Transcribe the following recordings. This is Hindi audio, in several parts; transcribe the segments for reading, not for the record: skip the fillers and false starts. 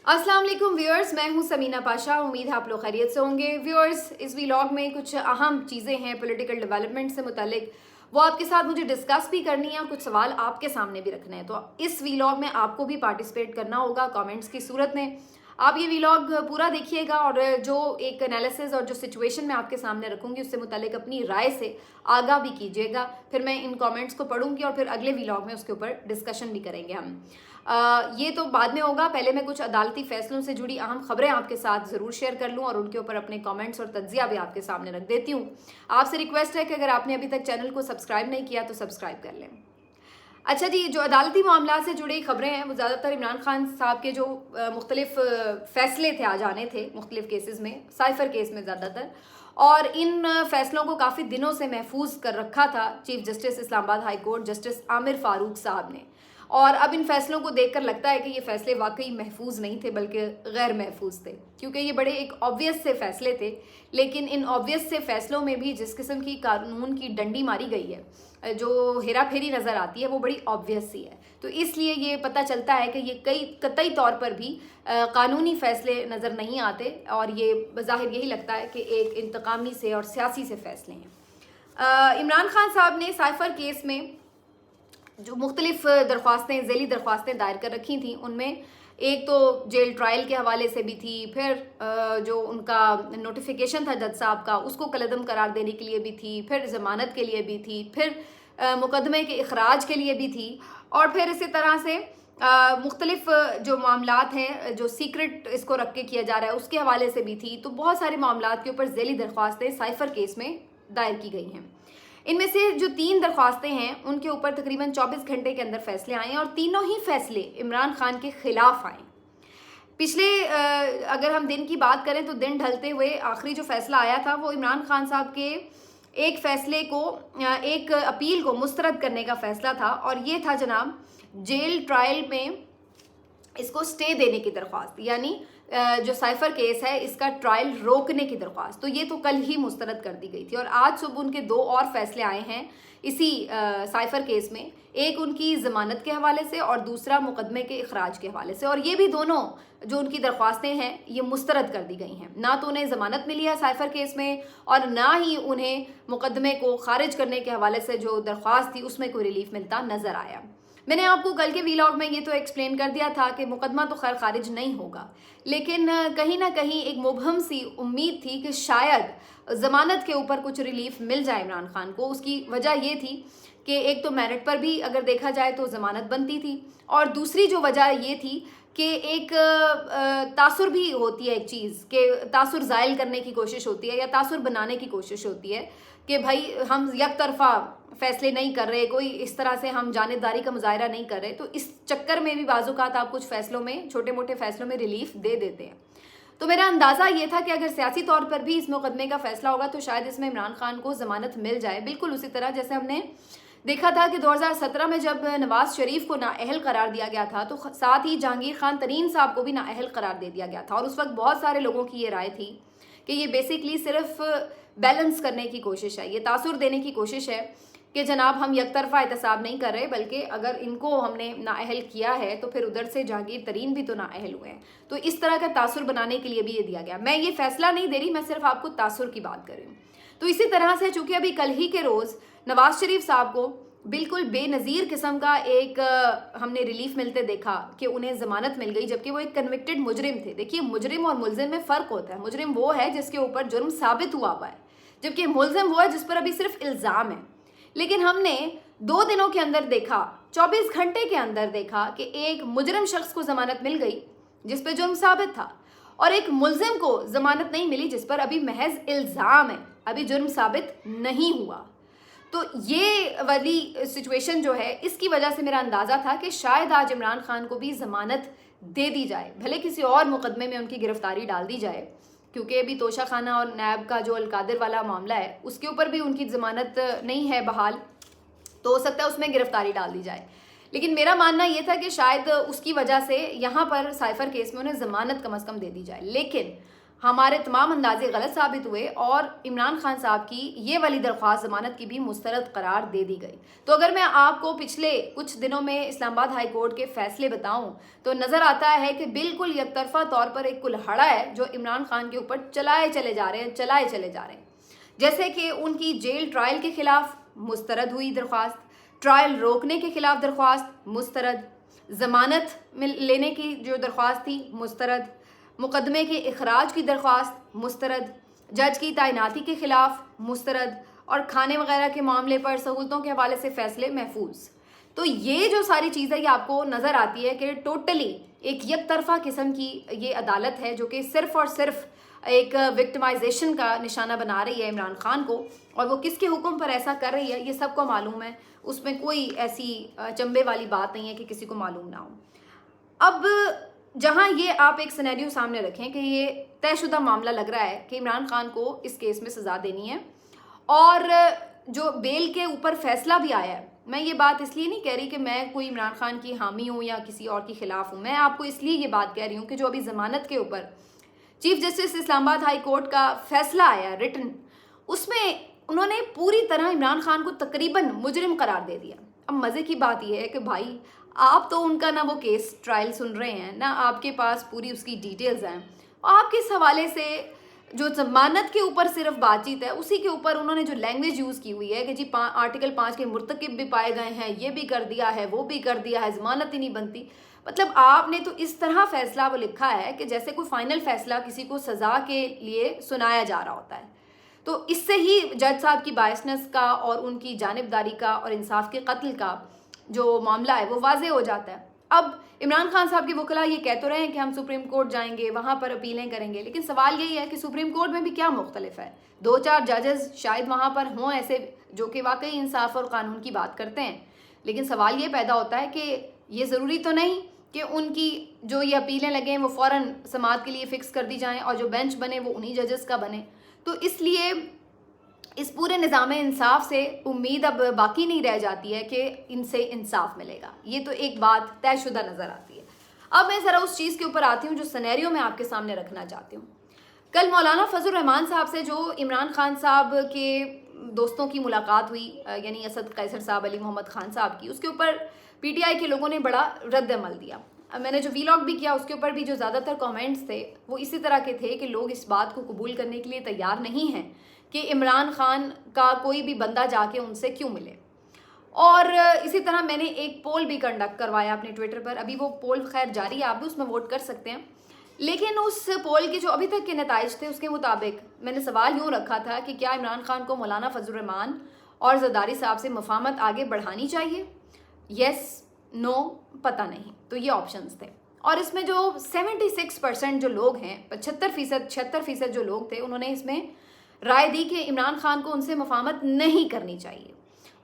अस्सलाम वालेकुम व्यूअर्स, मैं हूं समीना पाशा। उम्मीद है आप लोग खैरियत से होंगे। व्यूअर्स, इस व्लॉग में कुछ अहम चीज़ें हैं पॉलिटिकल डेवलपमेंट से मुतालिक, वो आपके साथ मुझे डिस्कस भी करनी है और कुछ सवाल आपके सामने भी रखने हैं। तो इस व्लॉग में आपको भी पार्टिसिपेट करना होगा कमेंट्स की सूरत में। आप ये व्लॉग पूरा देखिएगा और जो एक एनालिसिस और जो सिचुएशन मैं आपके सामने रखूंगी उससे मुतालिक अपनी राय से आगाह भी कीजिएगा। फिर मैं इन कमेंट्स को पढ़ूंगी और फिर अगले व्लॉग में उसके ऊपर डिस्कशन भी करेंगे हम। ये तो बाद में होगा। पहले मैं कुछ अदालती फैसलों से जुड़ी अहम खबरें आपके साथ ज़रूर शेयर कर लूँ और उनके ऊपर अपने कमेंट्स और तज्जिया भी आपके सामने रख देती हूँ। आपसे रिक्वेस्ट है कि अगर आपने अभी तक चैनल को सब्सक्राइब नहीं किया तो सब्सक्राइब कर लें। अच्छा जी, जो अदालती मामला से जुड़ी खबरें हैं वो ज़्यादातर इमरान खान साहब के जो मुख्तलिफ फ़ैसले थे आज आने थे मुख्तलिफ केसेस में, साइफर केस में ज़्यादातर, और इन फैसलों को काफ़ी दिनों से महफूज कर रखा था chief justice Islamabad high court justice Aamir Farooq साहब ने। और अब इन फैसलों को देखकर लगता है कि ये फैसले वाकई महफूज नहीं थे बल्कि गैर महफूज थे, क्योंकि ये बड़े एक ऑब्वियस से फैसले थे। लेकिन इन ऑब्वियस से फैसलों में भी जिस किस्म की कानून की डंडी मारी गई है, जो हेरा फेरी नज़र आती है, वो बड़ी ऑब्वियस सी है। तो इसलिए ये पता चलता है कि ये कई कतई तौर पर भी कानूनी फैसले नज़र नहीं आते और ये बज़ाहिर यही लगता है कि एक इंतकामी से और सियासी से फैसले हैं। इमरान खान साहब ने साइफर केस में जो मुख्तलिफ दरख्वास्तें, ज़ैली दरख्वास्तें दायर कर रखी थी, उनमें एक तो जेल ट्रायल के हवाले से भी थी, फिर जो उनका नोटिफिकेशन था जज साहब का उसको कलअदम करार देने के लिए भी थी, फिर ज़मानत के लिए भी थी, फिर मुकदमे के इखराज के लिए भी थी, और फिर इसी तरह से मुख्तलिफ जो मामलात हैं जो सीक्रेट इसको रख के किया जा रहा है उसके हवाले से भी थी। तो बहुत सारे मामलात के ऊपर ज़ैली दरख्वास्तें साइफर केस में दायर की गई हैं। इनमें से जो 3 दरख्वास्तें हैं उनके ऊपर तकरीबन 24 घंटे के अंदर फैसले आए और तीनों ही फैसले इमरान खान के खिलाफ आए। पिछले अगर हम दिन की बात करें तो दिन ढलते हुए आखिरी जो फैसला आया था वो इमरान खान साहब के एक फैसले को, एक अपील को मुस्तरद करने का फैसला था, और ये था जनाब जेल ट्रायल में इसको स्टे देने की दरख्वास्त, यानी जो साइफर केस है इसका ट्रायल रोकने की दरख्वास्त। तो ये तो कल ही मुस्तरद कर दी गई थी और आज सुबह उनके 2 और फैसले आए हैं इसी साइफर केस में, एक उनकी ज़मानत के हवाले से और दूसरा मुकदमे के इखराज के हवाले से। और ये भी दोनों जो उनकी दरख्वास्तें हैं ये मुस्तरद कर दी गई हैं। ना तो उन्हें ज़मानत मिली है साइफर केस में और ना ही उन्हें मुकदमे को खारिज करने के हवाले से जो दरख्वास्त थी उसमें कोई रिलीफ मिलता नज़र आया। मैंने आपको कल के व्लॉग में ये तो एक्सप्लेन कर दिया था कि मुकदमा तो खैर खारिज नहीं होगा, लेकिन कहीं ना कहीं एक मुबहम सी उम्मीद थी कि शायद ज़मानत के ऊपर कुछ रिलीफ मिल जाए इमरान खान को। उसकी वजह ये थी कि एक तो मेरिट पर भी अगर देखा जाए तो ज़मानत बनती थी, और दूसरी जो वजह ये थी कि एक तासुर भी होती है, एक चीज़ के तासुर ज़ायल करने की कोशिश होती है या तासुर बनाने की कोशिश होती है कि भाई हम एक तरफा फैसले नहीं कर रहे, कोई इस तरह से हम जानिबदारी का मुजाहरा नहीं कर रहे। तो इस चक्कर में भी बाज़-औक़ात आप कुछ फैसलों में, छोटे मोटे फैसलों में रिलीफ दे देते हैं। तो मेरा अंदाज़ा ये था कि अगर सियासी तौर पर भी इस मुकदमे का फैसला होगा तो शायद इसमें इमरान खान को ज़मानत मिल जाए, बिल्कुल उसी तरह जैसे हमने देखा था कि 2017 में जब नवाज शरीफ को नाअहल करार दिया गया था तो साथ ही जहांगीर खान तरीन साहब को भी नाअहल करार दे दिया गया था। और उस वक्त बहुत सारे लोगों की ये राय थी कि ये बेसिकली सिर्फ बैलेंस करने की कोशिश है, ये तासुर देने की कोशिश है कि जनाब हम एक तरफा एहतसाब नहीं कर रहे, बल्कि अगर इनको हमने नाअहल किया है तो फिर उधर से जहांगीर तरीन भी तो नाअहल हुए हैं। तो इस तरह का तासुर बनाने के लिए भी ये दिया गया। मैं ये फैसला नहीं दे रही, मैं सिर्फ आपको तासुर की बात कर रही हूँ। तो इसी तरह से चूंकि अभी कल ही के रोज़ नवाज शरीफ साहब को बिल्कुल बेनज़ीर किस्म का एक हमने रिलीफ मिलते देखा कि उन्हें ज़मानत मिल गई, जबकि वो एक कन्विक्टेड मुजरिम थे। देखिए, मुजरिम और मुलजिम में फ़र्क होता है। मुजरिम वो है जिसके ऊपर जुर्म साबित हुआ है, जबकि मुलजिम वो है जिस पर अभी सिर्फ इल्ज़ाम है। लेकिन हमने 2 दिनों के अंदर देखा, 24 घंटे के अंदर देखा कि एक मुजरिम शख्स को ज़मानत मिल गई जिस पर जुर्म साबित था, और एक मुलजिम को ज़मानत नहीं मिली जिस पर अभी महज इल्ज़ाम है, अभी जुर्म साबित नहीं हुआ। तो ये वाली सिचुएशन जो है, इसकी वजह से मेरा अंदाज़ा था कि शायद आज इमरान खान को भी ज़मानत दे दी जाए, भले किसी और मुकदमे में उनकी गिरफ्तारी डाल दी जाए, क्योंकि अभी तोशा खाना और नैब का जो अलकादिर वाला मामला है उसके ऊपर भी उनकी ज़मानत नहीं है बहाल, तो हो सकता है उसमें गिरफ्तारी डाल दी जाए। लेकिन मेरा मानना ये था कि शायद उसकी वजह से यहाँ पर साइफर केस में उन्हें ज़मानत कम अज़ कम दे दी जाए। लेकिन हमारे तमाम अंदाजे गलत साबित हुए और इमरान खान साहब की ये वाली दरख्वास्त ज़मानत की भी मुस्तरद करार दे दी गई। तो अगर मैं आपको पिछले कुछ दिनों में इस्लामाबाद हाई कोर्ट के फैसले बताऊं तो नज़र आता है कि बिल्कुल यकतरफा तौर पर एक कुल्हाड़ा है जो इमरान खान के ऊपर चलाए चले जा रहे हैं। जैसे कि उनकी जेल ट्रायल के खिलाफ मुस्तरद हुई दरख्वास्त, ट्रायल रोकने के खिलाफ दरख्वास्त मुस्तरद, ज़मानत लेने की जो दरख्वास्त थी मुस्तरद, मुकदमे के इखराज की दरख्वास्त मुस्तरद, जज की तैनाती के खिलाफ मुस्तरद और खाने वगैरह के मामले पर सहूलतों के हवाले से फैसले महफूज। तो ये जो सारी चीज़ें ये आपको नज़र आती है कि टोटली एक यकतरफा किस्म की ये अदालत है जो कि सिर्फ़ और सिर्फ एक विक्टिमाइजेशन का निशाना बना रही है इमरान खान को, और वो किसके हुक्म पर ऐसा कर रही है ये सबको मालूम है। उसमें कोई ऐसी चंबे वाली बात नहीं है कि किसी को मालूम ना हो। अब जहां ये आप एक सिनेरियो सामने रखें कि ये तयशुदा मामला लग रहा है कि इमरान खान को इस केस में सज़ा देनी है और जो बेल के ऊपर फैसला भी आया है, मैं ये बात इसलिए नहीं कह रही कि मैं कोई इमरान खान की हामी हूँ या किसी और के खिलाफ हूँ, मैं आपको इसलिए ये बात कह रही हूँ कि जो अभी ज़मानत के ऊपर chief justice Islamabad high court का फैसला आया रिटन, उसमें उन्होंने पूरी तरह इमरान खान को तकरीबन मुजरिम करार दे दिया। अब मज़े की बात यह है कि भाई आप तो उनका ना वो केस ट्रायल सुन रहे हैं ना आपके पास पूरी उसकी डिटेल्स हैं, आपके इस हवाले से जो ज़मानत के ऊपर सिर्फ बातचीत है उसी के ऊपर उन्होंने जो लैंग्वेज यूज़ की हुई है कि जी आर्टिकल 5 के मुर्तकिब भी पाए गए हैं, ये भी कर दिया है, वो भी कर दिया है, ज़मानत ही नहीं बनती। मतलब आपने तो इस तरह फैसला वो लिखा है कि जैसे कोई फाइनल फैसला किसी को सज़ा के लिए सुनाया जा रहा होता है। तो इससे ही जज साहब की बायसनेस का और उनकी जानिबदारी का और इंसाफ के कत्ल का जो मामला है वो वाजे हो जाता है। अब इमरान खान साहब के वकला ये कह तो रहे हैं कि हम सुप्रीम कोर्ट जाएंगे, वहाँ पर अपीलें करेंगे, लेकिन सवाल यही है कि सुप्रीम कोर्ट में भी क्या मुख्तलिफ है। 2-4 जजेस शायद वहाँ पर हों ऐसे जो कि वाकई इंसाफ और कानून की बात करते हैं, लेकिन सवाल ये पैदा होता है कि ये ज़रूरी तो नहीं कि उनकी जो ये अपीलें लगें वो फ़ौरन समाअत के लिए फ़िक्स कर दी जाएँ और जो बेंच बने वो उन्हीं जजेस का बने। तो इसलिए इस पूरे निज़ाम इंसाफ से उम्मीद अब बाकी नहीं रह जाती है कि इनसे इंसाफ मिलेगा। ये तो एक बात तयशुदा नज़र आती है। अब मैं ज़रा उस चीज़ के ऊपर आती हूँ जो सिनेरियो मैं आपके सामने रखना चाहती हूँ। कल मौलाना फजल रहमान साहब से जो इमरान खान साहब के दोस्तों की मुलाकात हुई, यानी असद कैसर साहब, अली मोहम्मद खान साहब की, उसके ऊपर PTI के लोगों ने बड़ा रद्द अमल दिया। मैंने जो वीलॉग भी किया उसके ऊपर भी जो ज़्यादातर कमेंट्स थे वो इसी तरह के थे कि लोग इस बात को कबूल करने के लिए तैयार नहीं हैं कि इमरान खान का कोई भी बंदा जाके उनसे क्यों मिले। और इसी तरह मैंने एक पोल भी कंडक्ट करवाया अपने ट्विटर पर, अभी वो पोल खैर जारी है, आप भी उसमें वोट कर सकते हैं। लेकिन उस पोल के जो अभी तक के नताइज थे उसके मुताबिक मैंने सवाल यूँ रखा था कि क्या इमरान खान को मौलाना फजल रहमान और जरदारी साहब से मफाहमत आगे बढ़ानी चाहिए, येस नो पता नहीं, तो ये ऑप्शंस थे। और इसमें जो 76% जो लोग हैं, 76% जो लोग थे, उन्होंने इसमें राय दी कि इमरान खान को उनसे मफाहमत नहीं करनी चाहिए,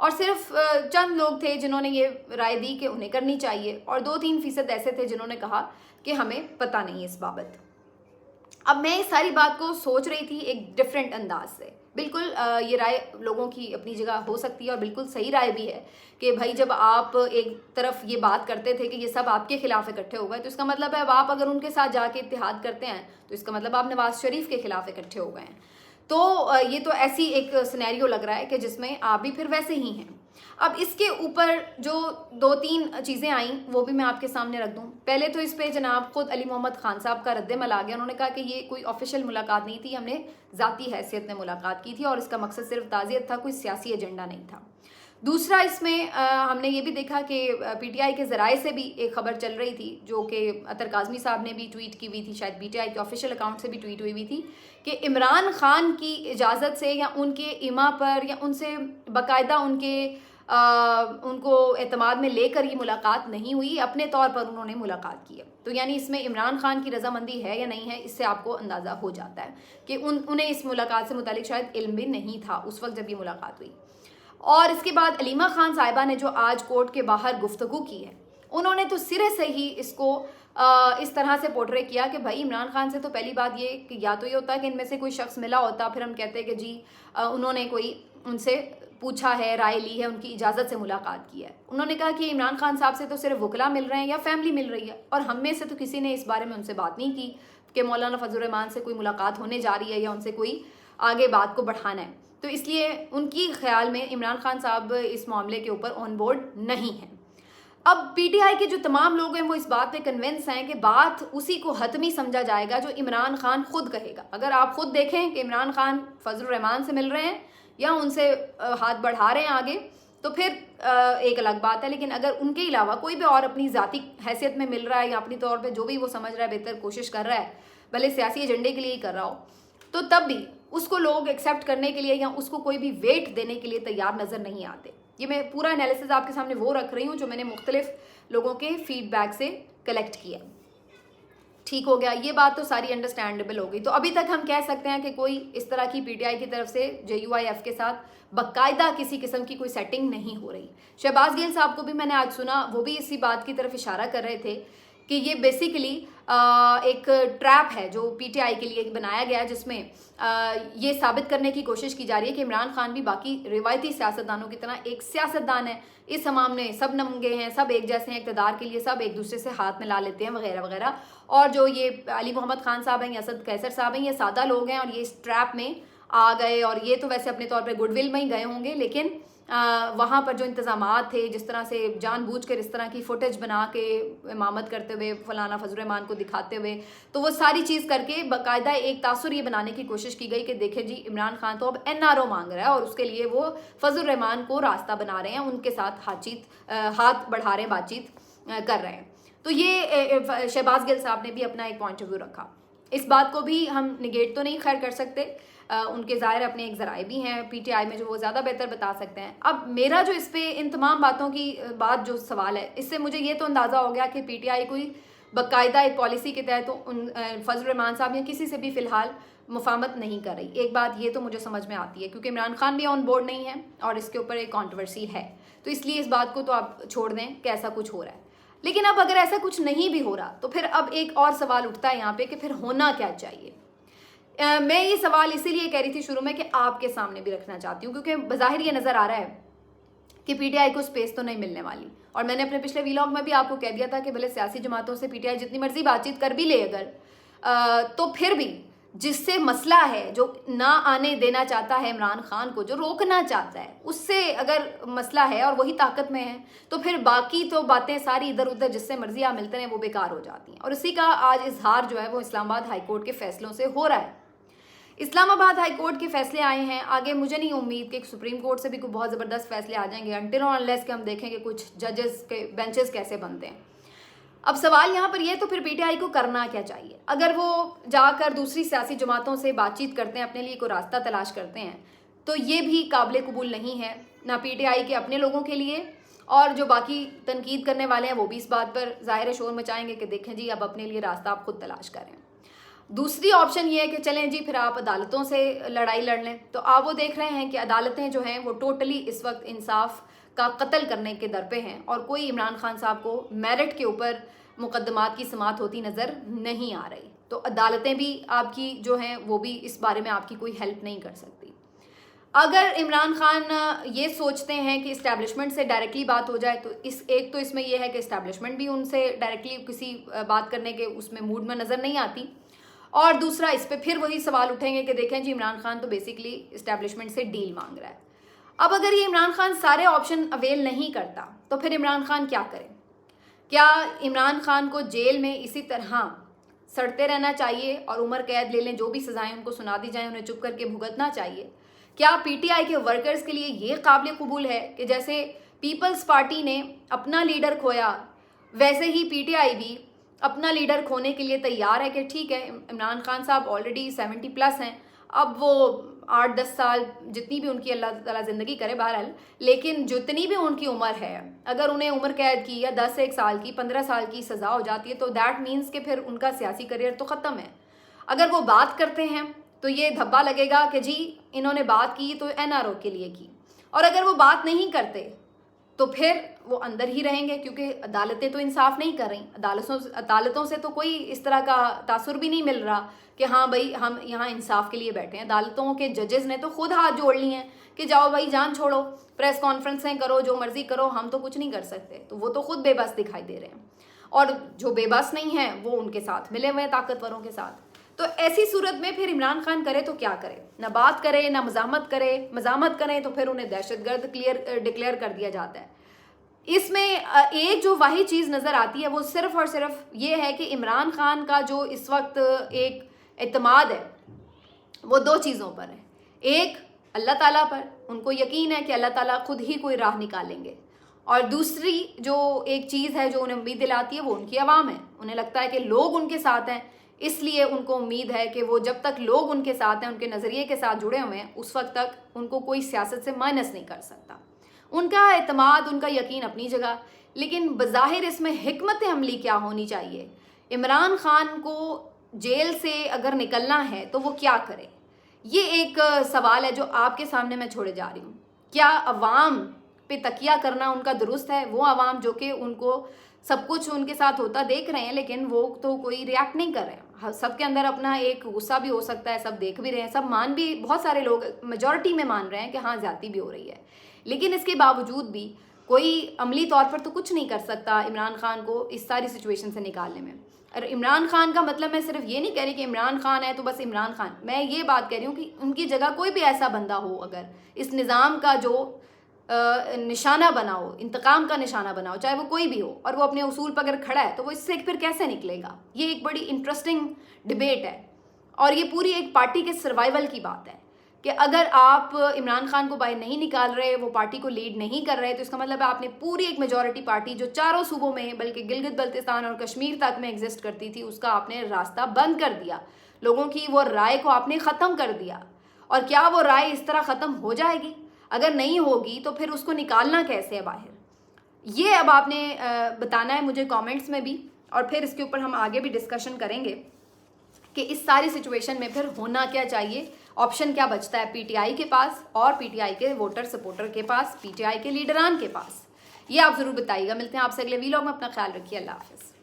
और सिर्फ चंद लोग थे जिन्होंने ये राय दी कि उन्हें करनी चाहिए, और 2-3% ऐसे थे जिन्होंने कहा कि हमें पता नहीं इस बाबत। अब मैं इस सारी बात को सोच रही थी एक डिफरेंट अंदाज से। बिल्कुल ये राय लोगों की अपनी जगह हो सकती है और बिल्कुल सही राय भी है कि भाई जब आप एक तरफ ये बात करते थे कि ये सब आपके खिलाफ इकट्ठे हो गए, तो इसका मतलब है अब आप अगर उनके साथ जाके इत्तेहाद करते हैं तो इसका मतलब आप नवाज शरीफ के खिलाफ इकट्ठे हो गए हैं। तो ये तो ऐसी एक सिनेरियो लग रहा है कि जिसमें आप भी फिर वैसे ही हैं। अब इसके ऊपर जो 2-3 चीज़ें आई वो भी मैं आपके सामने रख दूं। पहले तो इस पे जनाब खुद अली मोहम्मद खान साहब का रद्द-ए-अमल आ गया। उन्होंने कहा कि ये कोई ऑफिशियल मुलाकात नहीं थी, हमने ज़ाती हैसियत में मुलाकात की थी और इसका मकसद सिर्फ ताज़ियत था, कोई सियासी एजेंडा नहीं था। दूसरा, इसमें हमने ये भी देखा कि PTI के ज़राए से भी एक खबर चल रही थी जो कि अतर काज़मी साहब ने भी ट्वीट की हुई थी, शायद PTI के ऑफिशियल अकाउंट से भी ट्वीट हुई थी कि इमरान खान की इजाज़त से या उनके इमा पर या उनसे बाकायदा उनको एतमाद में लेकर ये मुलाकात नहीं हुई, अपने तौर पर उन्होंने मुलाकात की है। तो यानी इसमें इमरान खान की रजामंदी है या नहीं है, इससे आपको अंदाज़ा हो जाता है कि उन्हें इस मुलाकात से मुतालिक शायद इल्म भी नहीं था उस वक्त जब ये मुलाकात हुई। और इसके बाद अलीमा खान साहिबा ने जो आज कोर्ट के बाहर गुफ्तगू की है, उन्होंने तो सिरे से ही इसको इस तरह से पोर्ट्रे किया कि भाई इमरान खान से तो पहली बात ये कि या तो ये होता है कि इनमें से कोई शख्स मिला होता, फिर हम कहते हैं कि जी उन्होंने कोई उनसे पूछा है, राय ली है, उनकी इजाज़त से मुलाकात की है। उन्होंने कहा कि इमरान खान साहब से तो सिर्फ वकला मिल रहे हैं या फैमिली मिल रही है, और हम में से तो किसी ने इस बारे में उनसे बात नहीं की। कि मौलाना फजल रहमान से कोई मुलाकात होने जा रही है या उनसे कोई आगे बात को बढ़ाना है। तो इसलिए उनकी ख्याल में इमरान खान साहब इस मामले के ऊपर ऑन बोर्ड नहीं है। अब पीटीआई के जो तमाम लोग हैं वो इस बात पे कन्विंस हैं कि बात उसी को हतमी समझा जाएगा जो इमरान खान खुद कहेगा। अगर आप खुद देखें कि इमरान खान फजल रहमान से मिल रहे हैं या उनसे हाथ बढ़ा रहे हैं आगे, तो फिर एक अलग बात है। लेकिन अगर उनके अलावा कोई भी और अपनी ज़ाती हैसियत में मिल रहा है या अपनी तौर पे जो भी वो समझ रहा है बेहतर कोशिश कर रहा है, भले सियासी एजेंडे के लिए ही कर रहा हो, तो तब भी उसको लोग एक्सेप्ट करने के लिए या उसको कोई भी वेट देने के लिए तैयार नज़र नहीं आते। ये मैं पूरा एनालिसिस आपके सामने वो रख रही हूँ जो मैंने मुख्तलिफ लोगों के फीडबैक से कलेक्ट किया। ठीक हो गया, ये बात तो सारी अंडरस्टैंडेबल हो गई। तो अभी तक हम कह सकते हैं कि कोई इस तरह की पीटीआई की तरफ से JUIF के साथ बाकायदा किसी किस्म की कोई सेटिंग नहीं हो रही। शहबाज गिल साहब को भी मैंने आज सुना, वो भी इसी बात की तरफ इशारा कर रहे थे कि ये बेसिकली एक ट्रैप है जो पीटीआई के लिए बनाया गया है, जिसमें ये साबित करने की कोशिश की जा रही है कि इमरान खान भी बाकी रिवायती सियासतदानों की तरह एक सियासतदान है। इस हमाम में सब नंगे हैं, सब एक जैसे हैं, इक़्तिदार के लिए सब एक दूसरे से हाथ मिला लेते हैं वगैरह वगैरह। और जो ये अली मोहम्मद खान साहब हैं या असद कैसर साहब हैं, ये सादा लोग हैं और ये इस ट्रैप में आ गए। और ये तो वैसे अपने तौर पर गुडविल में ही गए होंगे, लेकिन वहाँ पर जो इंतज़ामात थे, जिस तरह से जानबूझकर इस तरह की फुटेज बना के इमामत करते हुए फलाना फजल रहमान को दिखाते हुए, तो वो सारी चीज़ करके बाकायदा एक तासुर ये बनाने की कोशिश की गई कि देखें जी इमरान खान तो अब NRO मांग रहा है और उसके लिए वो फजल रहमान को रास्ता बना रहे हैं, उनके साथ हाथ बढ़ा रहे हैं, बातचीत कर रहे हैं। तो ये शहबाज गिल साहब ने भी अपना एक पॉइंट ऑफ व्यू रखा। इस बात को भी हम निगेट तो नहीं खैर कर सकते, उनके ज़ाहिर अपने एक ज़राए भी हैं पीटीआई में जो वो ज़्यादा बेहतर बता सकते हैं। अब मेरा जो इस पे इन तमाम बातों की बात जो सवाल है, इससे मुझे ये तो अंदाज़ा हो गया कि पीटीआई कोई बाकायदा एक पॉलिसी के तहत तो उन फजल रहमान साहब या किसी से भी फ़िलहाल मुफाहमत नहीं कर रही। एक बात ये तो मुझे समझ में आती है क्योंकि इमरान खान भी ऑन बोर्ड नहीं है और इसके ऊपर एक कॉन्ट्रोवर्सी है, तो इसलिए इस बात को तो आप छोड़ दें कि ऐसा कुछ हो रहा है। लेकिन अब अगर ऐसा कुछ नहीं भी हो रहा तो फिर अब एक और सवाल उठता है यहाँ पे कि फिर होना क्या चाहिए। मैं ये सवाल इसीलिए कह रही थी शुरू में कि आपके सामने भी रखना चाहती हूँ क्योंकि बज़ाहिर ये नज़र आ रहा है कि पीटीआई को स्पेस तो नहीं मिलने वाली। और मैंने अपने पिछले व्लॉग में भी आपको कह दिया था कि भले सियासी जमातों से पीटीआई जितनी मर्जी बातचीत कर भी ले अगर, तो फिर भी जिससे मसला है, जो ना आने देना चाहता है इमरान खान को, जो रोकना चाहता है, उससे अगर मसला है और वही ताकत में है तो फिर बाकी तो बातें सारी इधर उधर जिससे मर्जी आप मिलते हैं वो बेकार हो जाती हैं। और इसी का आज इजहार जो है वो इस्लामाबाद हाई कोर्ट के फैसलों से हो रहा है। इस्लामाबाद हाई कोर्ट के फैसले आए हैं, आगे मुझे नहीं उम्मीद कि सुप्रीम कोर्ट से भी कोई बहुत ज़बरदस्त फैसले आ जाएंगे अनटिल और अनलेस कि हम देखेंगे कुछ जजेस के बेंचेस कैसे बनते हैं। अब सवाल यहाँ पर ये तो फिर पीटीआई को करना क्या चाहिए। अगर वो जाकर दूसरी सियासी जमातों से बातचीत करते हैं, अपने लिए कोई रास्ता तलाश करते हैं, तो ये भी काबिल कबूल नहीं है ना पीटीआई के अपने लोगों के लिए, और जो बाकी तनकीद करने वाले हैं वो भी इस बात पर ज़ाहिर शोर मचाएंगे कि देखें जी अब अपने लिए रास्ता आप खुद तलाश करें। दूसरी ऑप्शन ये है कि चलें जी फिर आप अदालतों से लड़ाई लड़ लें। तो आप वो देख रहे हैं कि अदालतें जो हैं वो टोटली इस वक्त इंसाफ का कत्ल करने के दर पे हैं और कोई इमरान खान साहब को मेरिट के ऊपर मुकदमात की समाअत होती नज़र नहीं आ रही। तो अदालतें भी आपकी जो हैं वो भी इस बारे में आपकी कोई हेल्प नहीं कर सकती। अगर इमरान खान ये सोचते हैं कि इस्टेब्लिशमेंट से डायरेक्टली बात हो जाए तो इसमें यह है कि इस्टेब्लिशमेंट भी उनसे डायरेक्टली किसी बात करने के उसमें मूड में नज़र नहीं आती, और दूसरा इस पे फिर वही सवाल उठेंगे कि देखें जी इमरान खान तो बेसिकली इस्टेब्लिशमेंट से डील मांग रहा है। अब अगर ये इमरान खान सारे ऑप्शन अवेल नहीं करता तो फिर इमरान खान क्या करें? क्या इमरान खान को जेल में इसी तरह सड़ते रहना चाहिए और उम्र कैद ले लें, जो भी सज़ाएं उनको सुना दी जाएं, उन्हें चुप करके भुगतना चाहिए? क्या पीटीआई के वर्कर्स के लिए ये काबिल कबूल है कि जैसे पीपल्स पार्टी ने अपना लीडर खोया वैसे ही पीटीआई भी अपना लीडर खोने के लिए तैयार है कि ठीक है इमरान खान साहब ऑलरेडी 70+ हैं, अब वो 8-10 साल जितनी भी उनकी अल्लाह ताला ज़िंदगी करे बहरहाल, लेकिन जितनी भी उनकी उम्र है अगर उन्हें उम्र कैद की या 10 से 1 साल की 15 साल की सज़ा हो जाती है तो दैट मीन्स कि फिर उनका सियासी करियर तो ख़त्म है। अगर वो बात करते हैं तो ये धब्बा लगेगा कि जी इन्होंने बात की तो NRO के लिए की, और अगर वो बात नहीं करते तो फिर वो अंदर ही रहेंगे क्योंकि अदालतें तो इंसाफ नहीं कर रही। अदालतों से तो कोई इस तरह का तासुर भी नहीं मिल रहा कि हाँ भाई हम यहाँ इंसाफ के लिए बैठे हैं। अदालतों के जजेस ने तो खुद हाथ जोड़ लिए हैं कि जाओ भाई जान छोड़ो, प्रेस कॉन्फ्रेंसें करो, जो मर्जी करो, हम तो कुछ नहीं कर सकते। तो वो तो खुद बेबस दिखाई दे रहे हैं। और जो बेबस नहीं हैं वो उनके साथ मिले हुए हैं ताकतवरों के साथ। तो ऐसी सूरत में फिर इमरान खान करे तो क्या करे, ना बात करे ना मजामत करें तो फिर उन्हें दहशतगर्द डिक्लेयर कर दिया जाता है। इसमें एक जो वाही चीज़ नज़र आती है वो सिर्फ और सिर्फ ये है कि इमरान खान का जो इस वक्त एक एतमाद है वो दो चीज़ों पर है। एक, अल्लाह ताला पर, उनको यकीन है कि अल्लाह ताला खुद ही कोई राह निकालेंगे, और दूसरी जो एक चीज़ है जो उन्हें उम्मीद दिलाती है वो उनकी आवाम है। उन्हें लगता है कि लोग उनके साथ हैं, इसलिए उनको उम्मीद है कि वो जब तक लोग उनके साथ हैं, उनके नज़रिए के साथ जुड़े हुए हैं, उस वक्त तक उनको कोई सियासत से माइनस नहीं कर सकता। उनका एतमाद, उनका यकीन अपनी जगह, लेकिन बज़ाहिर इसमें हिकमत अमली क्या होनी चाहिए। इमरान खान को जेल से अगर निकलना है तो वो क्या करे, ये एक सवाल है जो आपके सामने मैं छोड़े जा रही हूँ। क्या अवाम पे तकिया करना उनका दुरुस्त है? वो अवाम जो कि उनको सब कुछ उनके साथ होता देख रहे हैं लेकिन वो तो कोई रिएक्ट नहीं कर रहे हैं। सबके अंदर अपना एक गुस्सा भी हो सकता है, सब देख भी रहे हैं, सब मान भी, बहुत सारे लोग मेजॉरिटी में मान रहे हैं कि हाँ ज़्यादती भी हो रही है, लेकिन इसके बावजूद भी कोई अमली तौर पर तो कुछ नहीं कर सकता इमरान खान को इस सारी सिचुएशन से निकालने में। और इमरान खान का मतलब मैं सिर्फ ये नहीं कह रही कि इमरान खान है तो बस इमरान खान, मैं ये बात कह रही हूँ कि उनकी जगह कोई भी ऐसा बंदा हो अगर इस निज़ाम का जो निशाना बनाओ, इंतकाम का निशाना बनाओ, चाहे वो कोई भी हो, और वो अपने उसूल पर अगर खड़ा है तो वो इससे फिर कैसे निकलेगा। ये एक बड़ी इंटरेस्टिंग डिबेट है और ये पूरी एक पार्टी के सर्वाइवल की बात है कि अगर आप इमरान खान को बाहर नहीं निकाल रहे, वो पार्टी को लीड नहीं कर रहे, तो इसका मतलब है आपने पूरी एक मेजॉरिटी पार्टी जो चारों सूबों में, बल्कि गिलगित बल्तिस्तान और कश्मीर तक में एग्जिस्ट करती थी, उसका आपने रास्ता बंद कर दिया। लोगों की वो राय को आपने ख़त्म कर दिया। और क्या वो राय इस तरह ख़त्म हो जाएगी? अगर नहीं होगी तो फिर उसको निकालना कैसे है बाहर, ये अब आपने बताना है मुझे कमेंट्स में भी, और फिर इसके ऊपर हम आगे भी डिस्कशन करेंगे कि इस सारी सिचुएशन में फिर होना क्या चाहिए, ऑप्शन क्या बचता है पीटीआई के पास और पीटीआई के वोटर सपोर्टर के पास, पीटीआई के लीडरान के पास। ये आप ज़रूर बताइएगा। मिलते हैं आपसे अगले वीलॉग में। अपना ख्याल रखिए। अल्लाह हाफ़िज़।